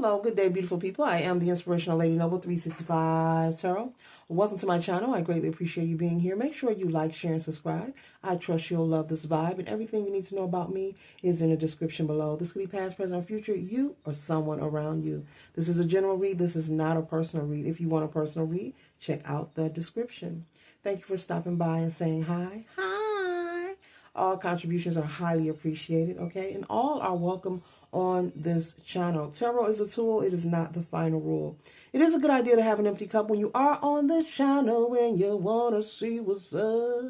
Hello, good day, beautiful people. I am the Inspirational Lady Noble 365 Tarot. Welcome to my channel. I greatly appreciate you being here. Make sure you like, share, and subscribe. I trust you'll love this vibe, and everything you need to know about me is in the description below. This could be past, present, or future, you or someone around you. This is a general read. This is not a personal read. If you want a personal read, check out the description. Thank you for stopping by and saying hi. Hi. All contributions are highly appreciated, okay? And all are welcome on this channel. Tarot is a tool. It is not the final rule. It is a good idea to have an empty cup when you are on this channel and you want to see what's up.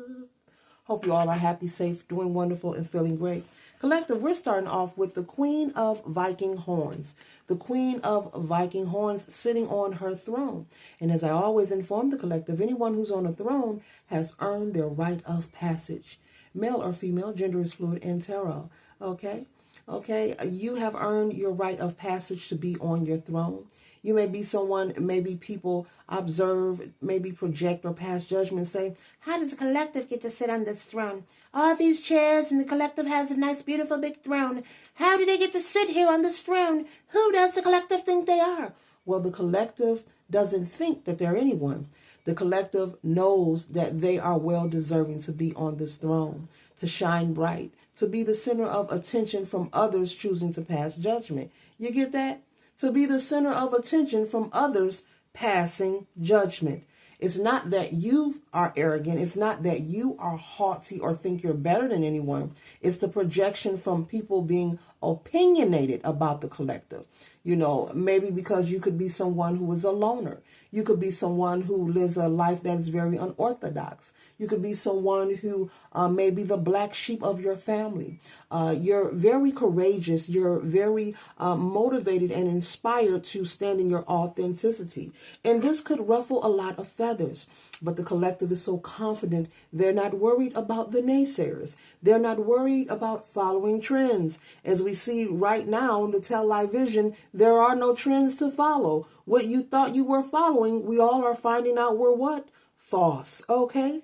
Hope you all are happy, safe, doing wonderful, and feeling great. Collective, we're starting off with the Queen of Viking Horns. The Queen of Viking Horns sitting on her throne. And as I always inform the collective, anyone who's on a throne has earned their rite of passage. Male or female, gender is fluid in tarot. Okay? Okay, you have earned your rite of passage to be on your throne. You may be someone, maybe people observe, maybe project or pass judgment, say, how does the collective get to sit on this throne? All these chairs and the collective has a nice, beautiful, big throne. How do they get to sit here on this throne? Who does the collective think they are? Well, the collective doesn't think that they're anyone. The collective knows that they are well deserving to be on this throne, to shine bright, to be the center of attention from others choosing to pass judgment. You get that? To be the center of attention from others passing judgment. It's not that you are arrogant. It's not that you are haughty or think you're better than anyone. It's the projection from people being opinionated about the collective. You know, maybe because you could be someone who is a loner. You could be someone who lives a life that is very unorthodox. You could be someone who may be the black sheep of your family. You're very courageous. You're very motivated and inspired to stand in your authenticity. And this could ruffle a lot of feathers. But the collective is so confident, they're not worried about the naysayers. They're not worried about following trends. As we see right now in the Tell Live Vision, there are no trends to follow. What you thought you were following, we all are finding out were what? False. Okay?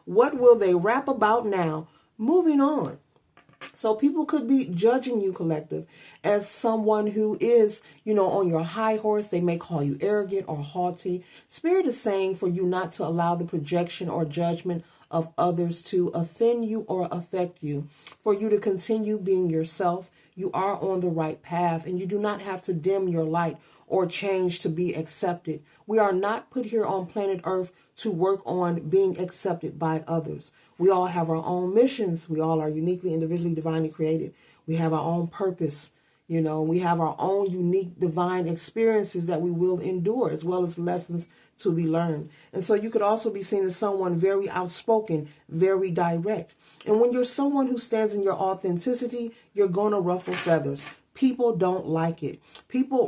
What will they rap about now? Moving on. So people could be judging you, collective, as someone who is, you know, on your high horse. They may call you arrogant or haughty. Spirit is saying for you not to allow the projection or judgment of others to offend you or affect you. For you to continue being yourself. You are on the right path, and you do not have to dim your light or change to be accepted. We are not put here on planet Earth to work on being accepted by others. We all have our own missions. We all are uniquely, individually, divinely created. We have our own purpose. You know, we have our own unique divine experiences that we will endure, as well as lessons to be learned. And so you could also be seen as someone very outspoken, very direct. And when you're someone who stands in your authenticity, you're going to ruffle feathers. People don't like it. People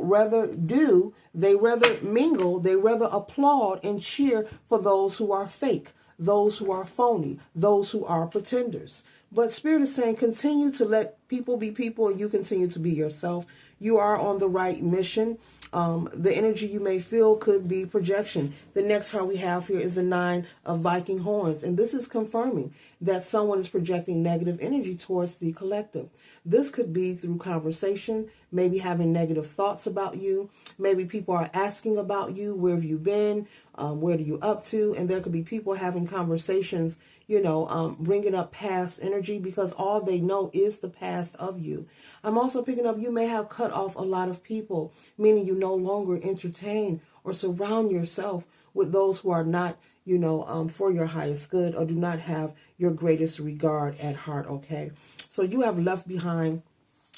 they rather mingle, they rather applaud and cheer for those who are fake, those who are phony, those who are pretenders. But Spirit is saying continue to let people be people and you continue to be yourself. You are on the right mission. The energy you may feel could be projection. The next card we have here is the 9 of Viking Horns. And this is confirming that someone is projecting negative energy towards the collective. This could be through conversation, maybe having negative thoughts about you. Maybe people are asking about you. Where have you been? What are you up to? And there could be people having conversations, you know, bringing up past energy because all they know is the past of you. I'm also picking up you may have cut off a lot of people, meaning you no longer entertain or surround yourself with those who are not, you know, for your highest good or do not have your greatest regard at heart, okay? So you have left behind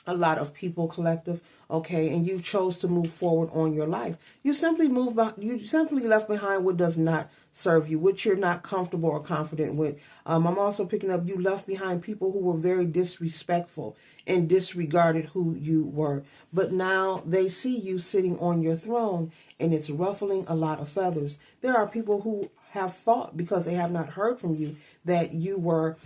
a lot of people, collective, okay, and you chose to move forward on your life. You simply left behind what does not serve you, which you're not comfortable or confident with. I'm also picking up you left behind people who were very disrespectful and disregarded who you were. But now they see you sitting on your throne and it's ruffling a lot of feathers. There are people who have thought, because they have not heard from you, that you were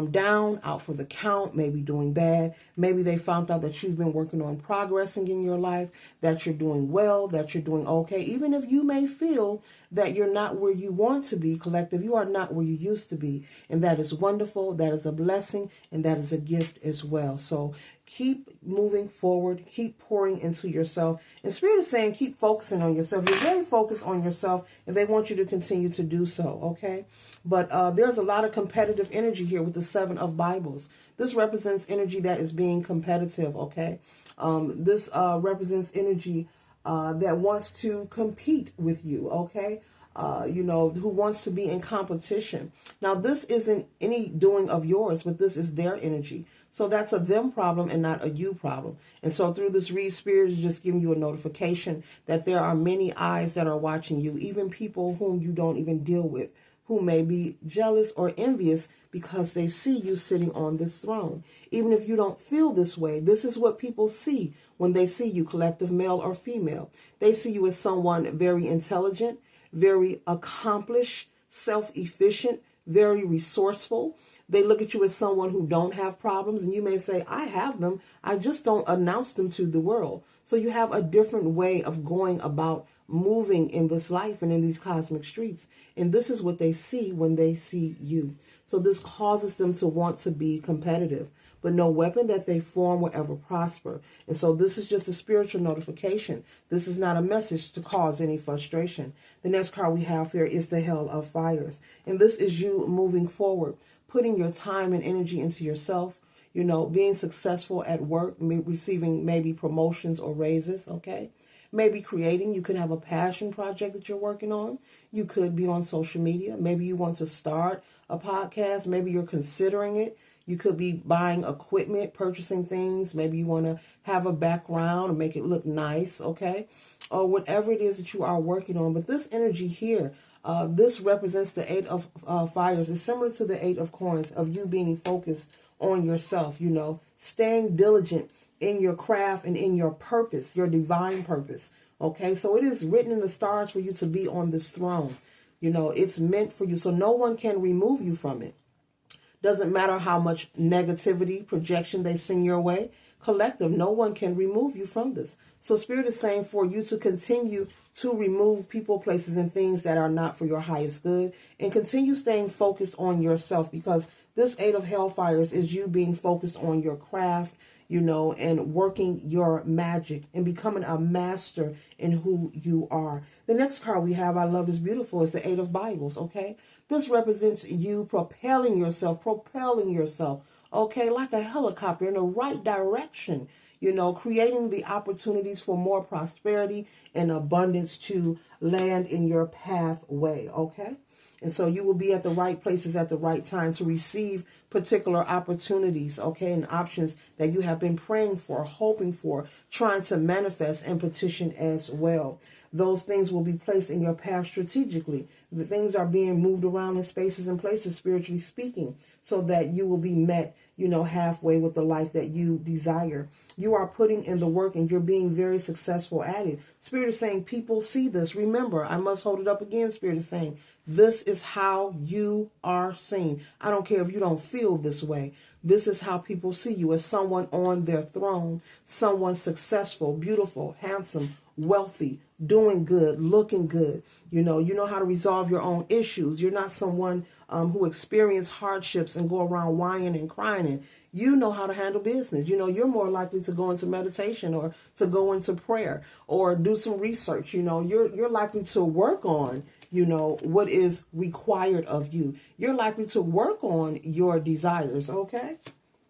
down, out for the count, maybe doing bad. Maybe they found out that you've been working on progressing in your life, that you're doing well, that you're doing okay. Even if you may feel that you're not where you want to be, collective, you are not where you used to be. And that is wonderful. That is a blessing. And that is a gift as well. So Keep moving forward. Keep pouring into yourself. And Spirit is saying keep focusing on yourself. You're very focused on yourself, and they want you to continue to do so, okay? But there's a lot of competitive energy here with the Seven of Bibles. This represents energy that is being competitive, okay? This represents energy that wants to compete with you, okay? Who wants to be in competition. Now, this isn't any doing of yours, but this is their energy. So that's a them problem and not a you problem. And so through this read, Spirit is just giving you a notification that there are many eyes that are watching you, even people whom you don't even deal with, who may be jealous or envious because they see you sitting on this throne. Even if you don't feel this way, this is what people see when they see you, collective male or female. They see you as someone very intelligent, very accomplished, self-efficient, very resourceful. They look at you as someone who don't have problems, and you may say, I have them, I just don't announce them to the world. So you have a different way of going about moving in this life and in these cosmic streets. And this is what they see when they see you. So this causes them to want to be competitive. But no weapon that they form will ever prosper. And so this is just a spiritual notification. This is not a message to cause any frustration. The next card we have here is the Hell of Fires. And this is you moving forward, putting your time and energy into yourself, being successful at work, receiving maybe promotions or raises, okay? Maybe creating. You could have a passion project that you're working on. You could be on social media. Maybe you want to start a podcast. Maybe you're considering it. You could be buying equipment, purchasing things. Maybe you want to have a background and make it look nice, okay? Or whatever it is that you are working on. But this energy here, this represents the Eight of Fires. It's similar to the Eight of Coins, of you being focused on yourself, staying diligent in your craft and in your purpose, your divine purpose, okay? So it is written in the stars for you to be on this throne. It's meant for you, so no one can remove you from it. Doesn't matter how much negativity, projection they send your way. Collective, no one can remove you from this. So Spirit is saying for you to continue to remove people, places, and things that are not for your highest good, and continue staying focused on yourself, because this Eight of Hellfires is you being focused on your craft, and working your magic and becoming a master in who you are. The next card we have, I love is beautiful, is the Eight of Bibles, okay? This represents you propelling yourself, okay, like a helicopter in the right direction, creating the opportunities for more prosperity and abundance to land in your pathway, okay? And so you will be at the right places at the right time to receive particular opportunities, okay, and options that you have been praying for, hoping for, trying to manifest and petition as well. Those things will be placed in your path strategically. The things are being moved around in spaces and places, spiritually speaking, so that you will be met, halfway with the life that you desire. You are putting in the work and you're being very successful at it. Spirit is saying people see this. Remember, I must hold it up again. Spirit is saying this is how you are seen. I don't care if you don't feel this way. This is how people see you, as someone on their throne, someone successful, beautiful, handsome, wealthy, doing good, looking good. You know how to resolve your own issues. You're not someone who experience hardships and go around whining and crying. You know how to handle business. You're more likely to go into meditation or to go into prayer or do some research. You're likely to work on what is required of you. You're likely to work on your desires, okay?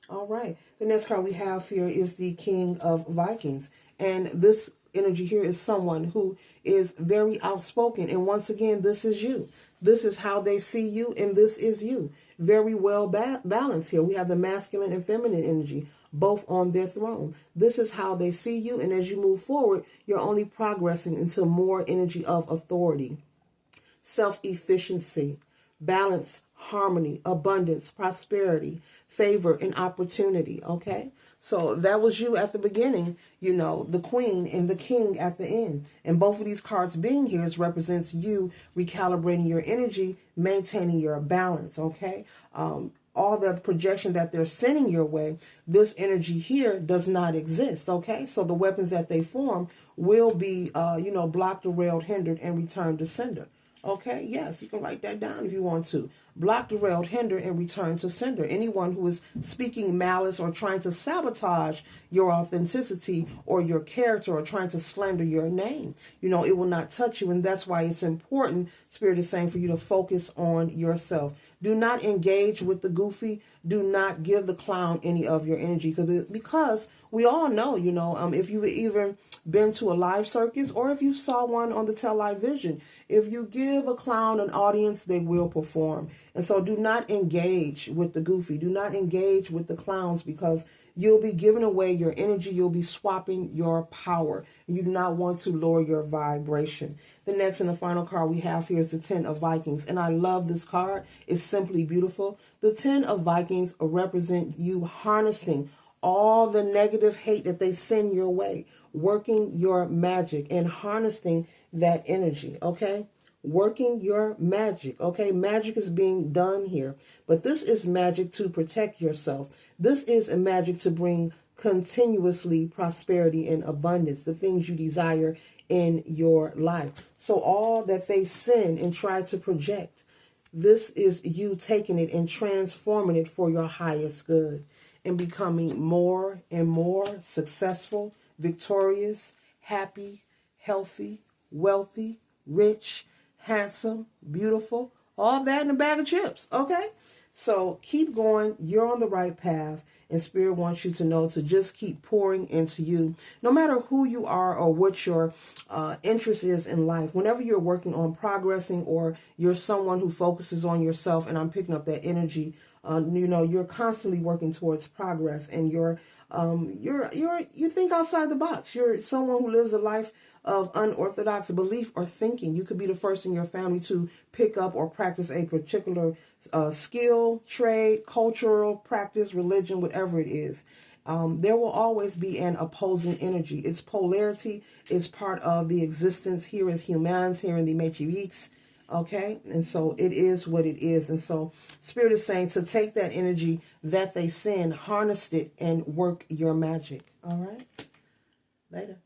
All right. The next card we have here is the King of Vikings. And this energy here is someone who is very outspoken. And once again, this is you. This is how they see you, and this is you. Very well balanced here. We have the masculine and feminine energy, both on their throne. This is how they see you, and as you move forward, you're only progressing into more energy of authority, self-efficiency, balance, harmony, abundance, prosperity, favor, and opportunity, okay? So that was you at the beginning, the queen and the king at the end. And both of these cards being here represents you recalibrating your energy, maintaining your balance, okay? All the projection that they're sending your way, this energy here does not exist, okay? So the weapons that they form will be, blocked, derailed, hindered, and returned to sender. Okay, yes, you can write that down if you want to. block, derailed, hinder, and return to sender. Anyone who is speaking malice or trying to sabotage your authenticity or your character or trying to slander your name, it will not touch you. And that's why it's important, Spirit is saying, for you to focus on yourself. Do not engage with the goofy. Do not give the clown any of your energy, because we all know, if you've even been to a live circus or if you saw one on the television, if you give a clown an audience, they will perform. And so do not engage with the goofy. Do not engage with the clowns, because you'll be giving away your energy. You'll be swapping your power. You do not want to lower your vibration. The next and the final card we have here is the 10 of Vikings. And I love this card. It's simply beautiful. The 10 of Vikings represent you harnessing all the negative hate that they send your way, working your magic and harnessing that energy, okay? Working your magic, okay? Magic is being done here, but this is magic to protect yourself. This is a magic to bring continuously prosperity and abundance, the things you desire in your life. So all that they send and try to project, this is you taking it and transforming it for your highest good and becoming more and more successful, victorious, happy, healthy, wealthy, rich, handsome, beautiful, all that in a bag of chips, okay? So keep going. You're on the right path, and Spirit wants you to know to just keep pouring into you. No matter who you are or what your interest is in life, whenever you're working on progressing or you're someone who focuses on yourself, and I'm picking up that energy, you're constantly working towards progress, and you think outside the box. You're someone who lives a life of unorthodox belief or thinking. You could be the first in your family to pick up or practice a particular skill, trade, cultural practice, religion, whatever it is. There will always be an opposing energy. Its polarity is part of the existence here as humans, here in the Matrix. Okay, and so it is what it is. And so Spirit is saying to take that energy that they send, harness it, and work your magic. All right, later.